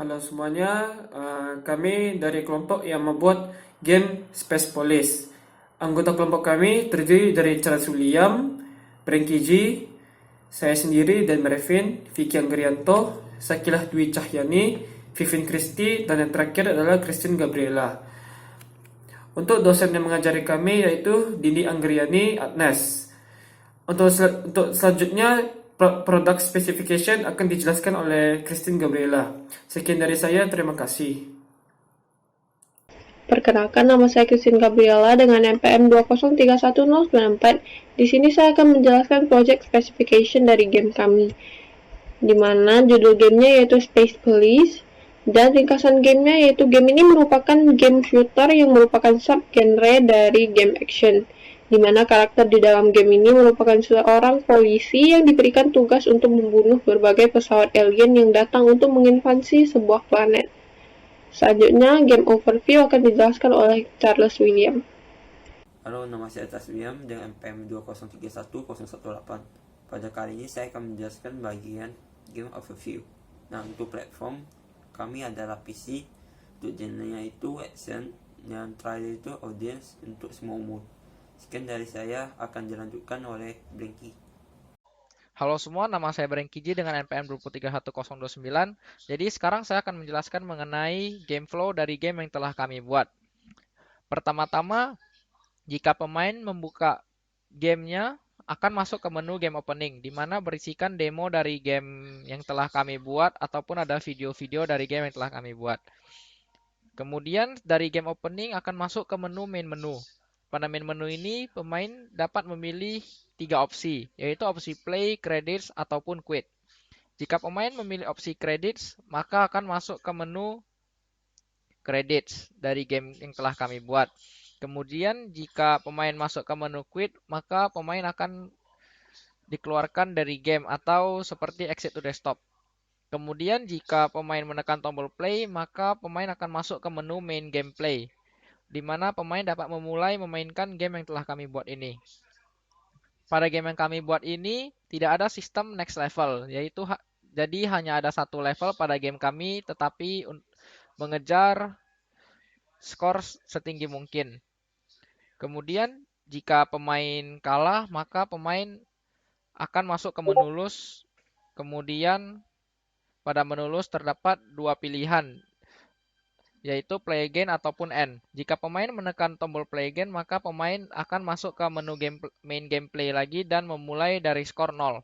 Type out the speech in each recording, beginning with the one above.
Halo semuanya, kami dari kelompok yang membuat game Space Police. Anggota kelompok kami terdiri dari Charles William, Frankie G, saya sendiri dan Mervin, Vicky Anggrianto, Sakilah Dwi Cahyani, Vivin Kristi, dan yang terakhir adalah Christine Gabriela. Untuk dosen yang mengajari kami yaitu Dini Anggriani Agnes. Untuk selanjutnya product specification akan dijelaskan oleh Christine Gabriela. Sekian dari saya, terima kasih. Perkenalkan, nama saya Christine Gabriela dengan NPM 2031094. Di sini saya akan menjelaskan project specification dari game kami, di mana judul gamenya yaitu Space Police, dan ringkasan gamenya yaitu game ini merupakan game shooter yang merupakan subgenre dari game action, di mana karakter di dalam game ini merupakan seorang polisi yang diberikan tugas untuk membunuh berbagai pesawat alien yang datang untuk menginvasi sebuah planet. Selanjutnya, game overview akan dijelaskan oleh Charles William. Halo, nama saya Charles William dengan NPM 2031018. Pada kali ini saya akan menjelaskan bagian game overview. Nah, untuk platform kami adalah PC, untuk genrenya itu action, dan trailer itu audience untuk semua umur. Sekian dari saya, akan dilanjutkan oleh Blanky. Halo semua, nama saya Brengki J dengan NPM 2311029. Jadi sekarang saya akan menjelaskan mengenai game flow dari game yang telah kami buat. Pertama-tama, jika pemain membuka gamenya, akan masuk ke menu game opening, di mana berisikan demo dari game yang telah kami buat, ataupun ada video-video dari game yang telah kami buat. Kemudian dari game opening akan masuk ke menu main menu. Pada main menu ini, pemain dapat memilih 3 opsi, yaitu opsi play, credits, ataupun quit. Jika pemain memilih opsi credits, maka akan masuk ke menu credits dari game yang telah kami buat. Kemudian jika pemain masuk ke menu quit, maka pemain akan dikeluarkan dari game atau seperti exit to desktop. Kemudian jika pemain menekan tombol play, maka pemain akan masuk ke menu main gameplay, di mana pemain dapat memulai memainkan game yang telah kami buat ini. Pada game yang kami buat ini, tidak ada sistem next level, yaitu jadi hanya ada satu level pada game kami, tetapi mengejar skor setinggi mungkin. Kemudian, jika pemain kalah, maka pemain akan masuk ke menu lose. Kemudian, pada menu lose terdapat dua pilihan, yaitu play again ataupun end. Jika pemain menekan tombol play again, maka pemain akan masuk ke menu main gameplay lagi dan memulai dari skor 0.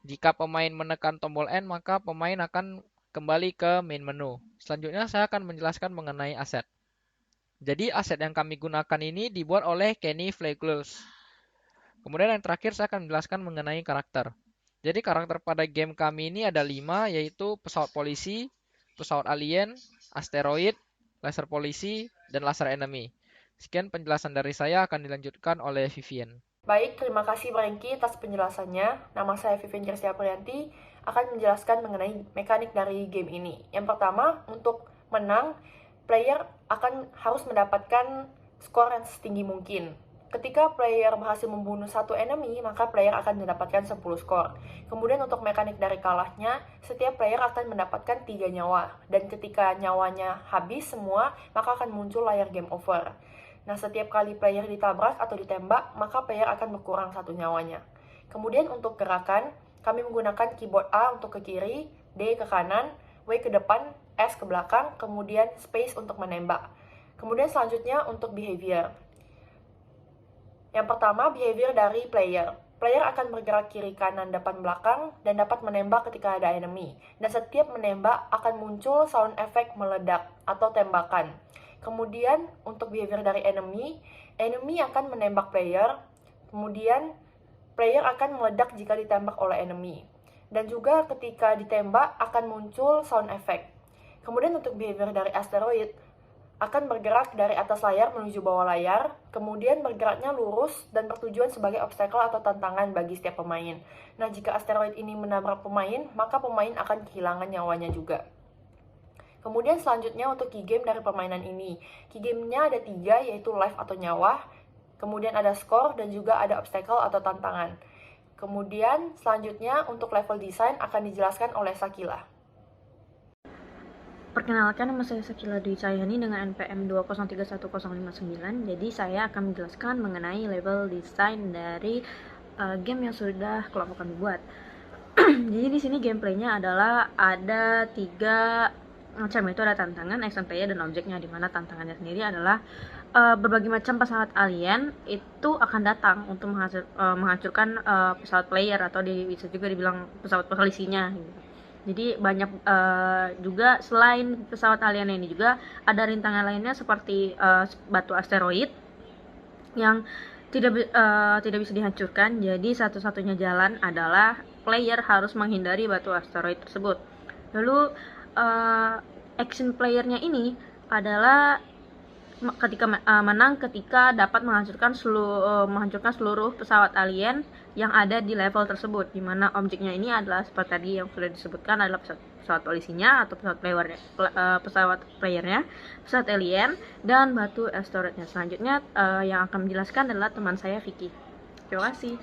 Jika pemain menekan tombol end, maka pemain akan kembali ke main menu. Selanjutnya saya akan menjelaskan mengenai aset. Jadi aset yang kami gunakan ini dibuat oleh Kenny Flageless. Kemudian yang terakhir saya akan menjelaskan mengenai karakter. Jadi karakter pada game kami ini ada 5, yaitu pesawat polisi, pesawat alien, asteroid, laser polisi, dan laser enemy. Sekian penjelasan dari saya, akan dilanjutkan oleh Vivian. Baik, terima kasih Brengki atas penjelasannya. Nama saya Vivin Kirsti Aprianti, akan menjelaskan mengenai mekanik dari game ini. Yang pertama, untuk menang, player akan harus mendapatkan skor yang setinggi mungkin. Ketika player berhasil membunuh satu enemy, maka player akan mendapatkan 10 skor. Kemudian untuk mekanik dari kalahnya, setiap player akan mendapatkan 3 nyawa. Dan ketika nyawanya habis semua, maka akan muncul layar game over. Nah, setiap kali player ditabrak atau ditembak, maka player akan berkurang 1 nyawanya. Kemudian untuk gerakan, kami menggunakan keyboard A untuk ke kiri, D ke kanan, W ke depan, S ke belakang, kemudian space untuk menembak. Kemudian selanjutnya untuk behavior. Yang pertama, behavior dari player. Player akan bergerak kiri, kanan, depan, belakang, dan dapat menembak ketika ada enemy. Dan setiap menembak akan muncul sound effect meledak atau tembakan. Kemudian, untuk behavior dari enemy akan menembak player. Kemudian, player akan meledak jika ditembak oleh enemy. Dan juga ketika ditembak akan muncul sound effect. Kemudian untuk behavior dari asteroid, akan bergerak dari atas layar menuju bawah layar, kemudian bergeraknya lurus dan bertujuan sebagai obstacle atau tantangan bagi setiap pemain. Nah, jika asteroid ini menabrak pemain, maka pemain akan kehilangan nyawanya juga. Kemudian selanjutnya untuk keygame dari permainan ini. Keygamenya ada 3, yaitu life atau nyawa, kemudian ada score, dan juga ada obstacle atau tantangan. Kemudian selanjutnya untuk level design akan dijelaskan oleh Sakila. Perkenalkan, nama saya Sakila Dwi Cahyani dengan NPM 2031059. Jadi saya akan menjelaskan mengenai level desain dari game yang sudah kelompok kami buat. Jadi di sini gameplaynya adalah ada 3 macam, itu ada tantangan, action player, dan objeknya. Dimana tantangannya sendiri adalah berbagai macam pesawat alien itu akan datang untuk menghancurkan pesawat player, atau bisa juga dibilang pesawat polisinya gitu. Jadi banyak juga selain pesawat alien ini juga ada rintangan lainnya seperti batu asteroid yang tidak bisa dihancurkan. Jadi satu-satunya jalan adalah player harus menghindari batu asteroid tersebut. Lalu action playernya ini adalah ketika menang ketika dapat menghancurkan seluruh pesawat alien yang ada di level tersebut, dimana objeknya ini adalah seperti tadi yang sudah disebutkan, adalah pesawat polisinya atau pesawat playernya, pesawat alien, dan batu asteroidnya. Selanjutnya yang akan menjelaskan adalah teman saya Vicky. Terima kasih.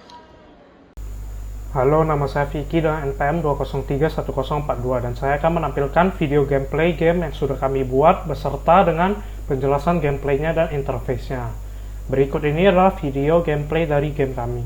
Halo, nama saya Vicky dengan NPM 2031042 dan saya akan menampilkan video gameplay game yang sudah kami buat beserta dengan penjelasan gameplaynya dan interface-nya. Berikut ini adalah video gameplay dari game kami.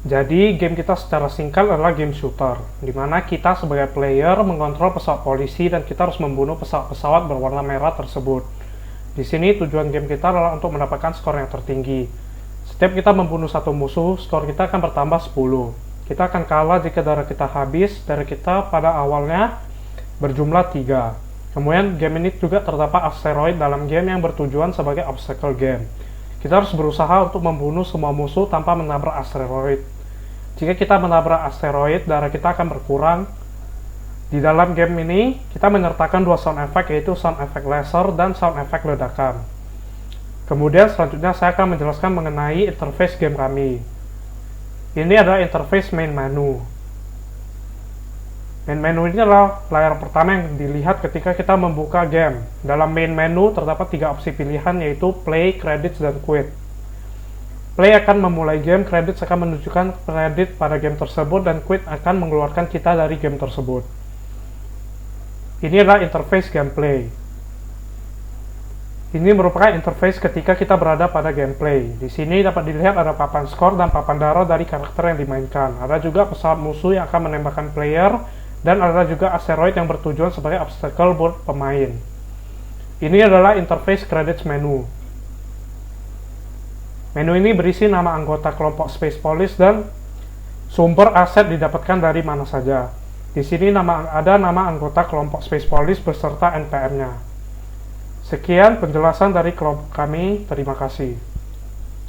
Jadi game kita secara singkat adalah game shooter, di mana kita sebagai player mengontrol pesawat polisi dan kita harus membunuh pesawat-pesawat berwarna merah tersebut. Di sini tujuan game kita adalah untuk mendapatkan skor yang tertinggi. Setiap kita membunuh satu musuh, skor kita akan bertambah 10. Kita akan kalah jika darah kita habis. Darah kita pada awalnya berjumlah 3. Kemudian game ini juga terdapat asteroid dalam game yang bertujuan sebagai obstacle game. Kita harus berusaha untuk membunuh semua musuh tanpa menabrak asteroid. Jika kita menabrak asteroid, darah kita akan berkurang. Di dalam game ini, kita menyertakan 2 sound effect, yaitu sound effect laser dan sound effect ledakan. Kemudian selanjutnya saya akan menjelaskan mengenai interface game kami. Ini adalah interface main menu. Main menu ini adalah layar pertama yang dilihat ketika kita membuka game. Dalam main menu terdapat 3 opsi pilihan, yaitu play, credits, dan quit. Play akan memulai game, credits akan menunjukkan kredit pada game tersebut, dan quit akan mengeluarkan kita dari game tersebut. Ini adalah interface gameplay. Ini merupakan interface ketika kita berada pada gameplay. Di sini dapat dilihat ada papan skor dan papan darah dari karakter yang dimainkan. Ada juga pesawat musuh yang akan menembakkan player, dan ada juga asteroid yang bertujuan sebagai obstacle buat pemain. Ini adalah interface credits menu. Menu ini berisi nama anggota kelompok Space Police dan sumber aset didapatkan dari mana saja. Di sini ada nama anggota kelompok Space Police beserta NPM-nya. Sekian penjelasan dari kelompok kami. Terima kasih.